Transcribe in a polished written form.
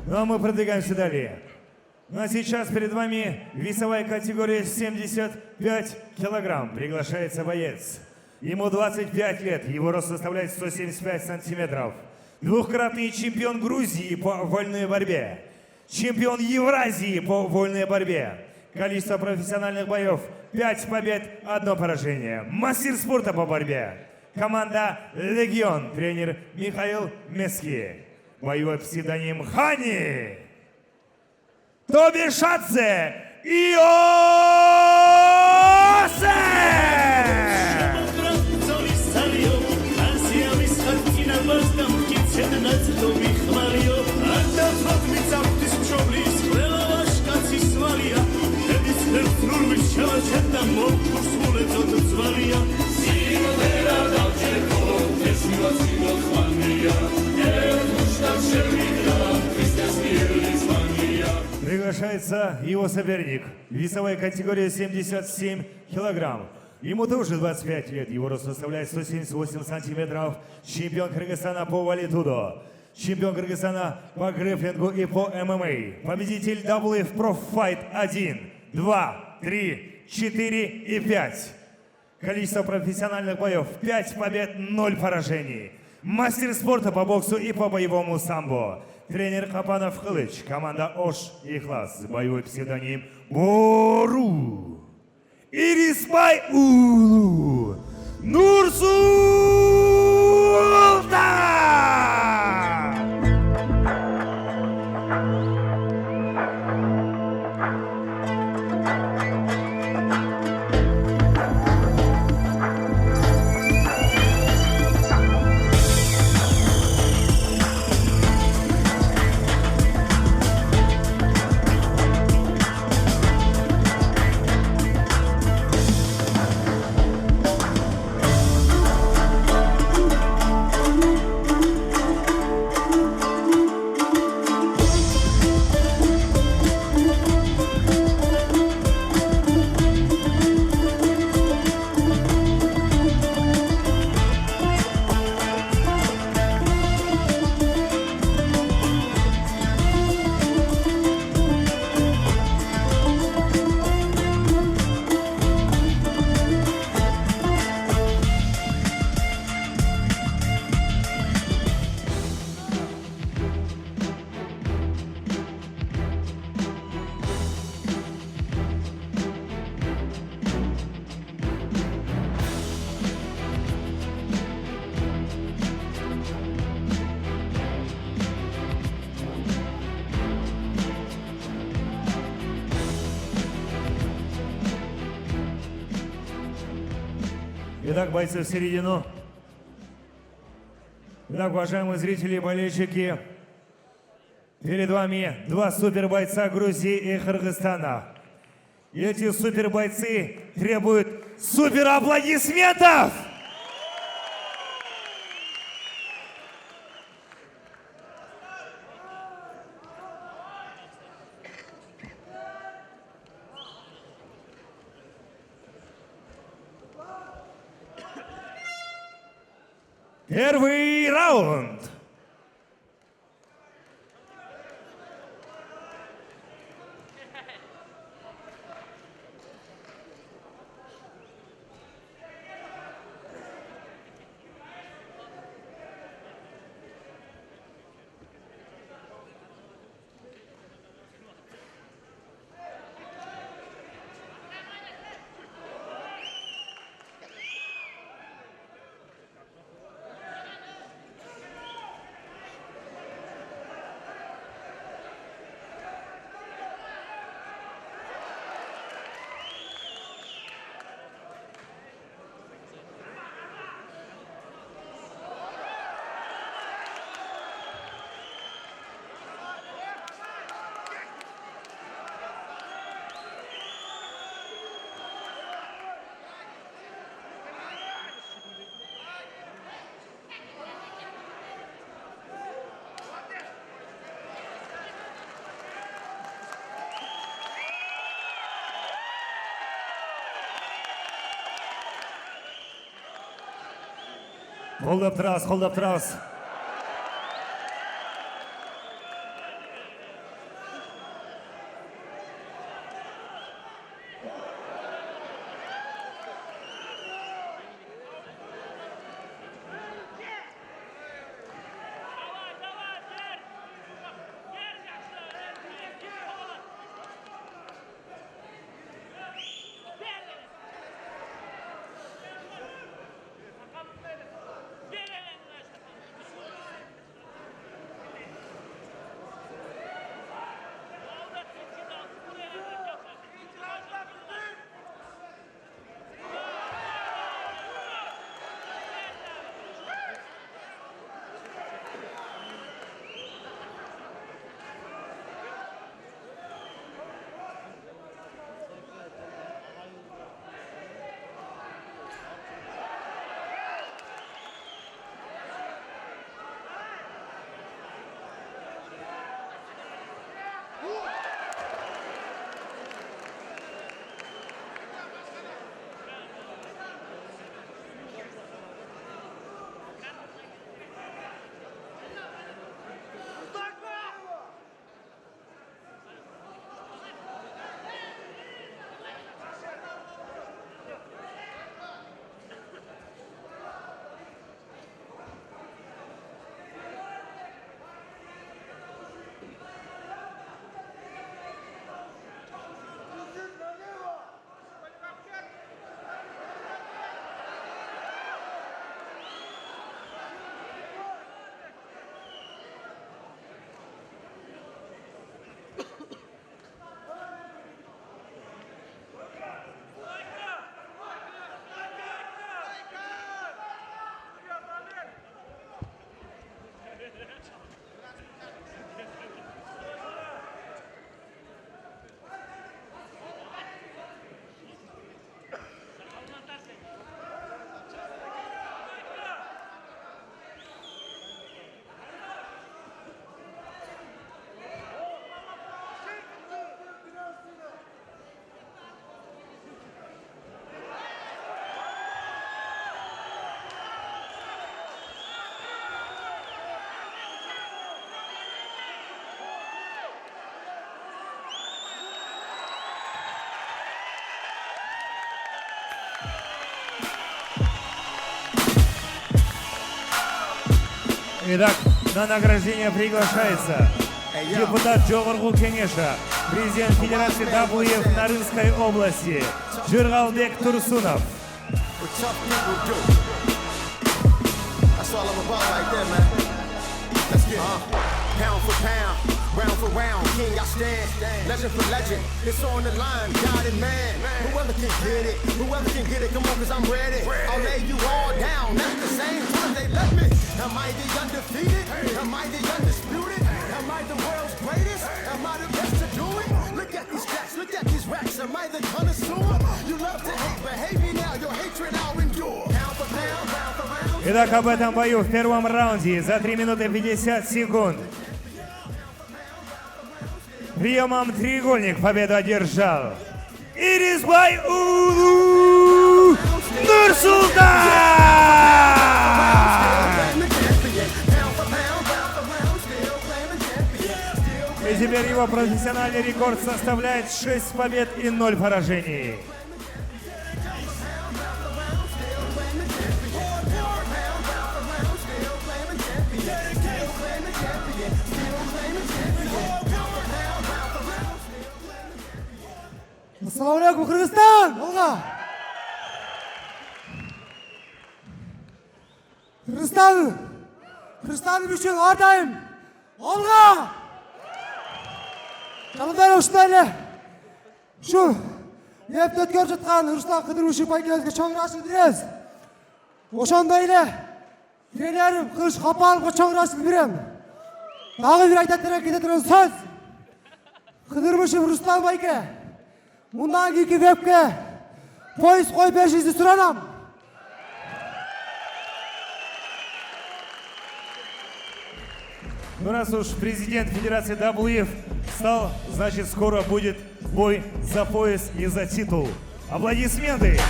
Ну а мы продвигаемся далее. Ну а сейчас перед вами весовая категория 75 килограмм. Приглашается боец. Ему 25 лет, его рост составляет 175 сантиметров. Двухкратный чемпион Грузии по вольной борьбе. Чемпион Евразии по вольной борьбе. Количество профессиональных боев 5 побед, 1 поражение. Мастер спорта по борьбе. Команда «Легион». Тренер Михаил Мески. Боевой псевдоним Хани. Тобишадзе Приглашается его соперник. Весовая категория 77 килограмм. Ему тоже 25 лет. Его рост составляет 178 сантиметров. Чемпион Кыргызстана по валитудо. Чемпион Кыргызстана по грэпплингу и по ММА. Победитель WF Pro Fight 1, 2, 3, 4 и 5. Количество профессиональных боев 5 побед, 0 поражений. Мастер спорта по боксу и по боевому самбо. Тренер Хапанов Хылыч. Команда Ош Ихлас. Боевой псевдоним Бору. Ирисбай Улу. Нурсултан. Итак, бойцы в середину. Итак, уважаемые зрители и болельщики, перед вами два супербойца Грузии и Кыргызстана. И эти супербойцы требуют супераплодисментов! Первый раунд. Hold up, Tras, hold up, Tras. Итак, на награждение приглашается депутат Жогорку Кеңеша, президент Федерации WF Нарынской области Жыргалбек Турсунов. That's all I'm about right there, man. Let's get pound for pound, round for round. King, I stand, legend for legend. It's on the line, God and man. Whoever can get it, come on, cause I'm ready. I'll lay you all down at the same time they let me. Am I the undefeated? Am I the undisputed? Am I the world's greatest? Am I the best to do it? Look at these stats, look at these racks. Am I the connoisseur? You love to hate, behave me now. Your hatred I'll endure. Pound for pound, round for round. Итак, об этом бою в первом раунде за 3 минуты 50 секунд. Приемом треугольник победу одержал Ирисбай Улу Нурсултан! И теперь его профессиональный рекорд составляет 6 побед и 0 поражений. Ассаламу алейкум, Кыргызстан! Алға! Кыргызстан үшін ардайым! Алға! Жанымдар ушундай эле ушу эпти өткөрүп жаткан Руслан Кыдырович байкебизге чоң ыраазычылык билдиребиз. Ошондой эле тренерим Кылыч Капаловго чоң ыраазычылык билдирем. Дагы бир айта кете турган сөз. Кыдыровичев Руслан байке мындан кийинки вебке поезд коюп беришиңизди суранам. Ну раз уж президент Федерации WF стал, значит скоро будет бой за пояс и за титул. Аплодисменты!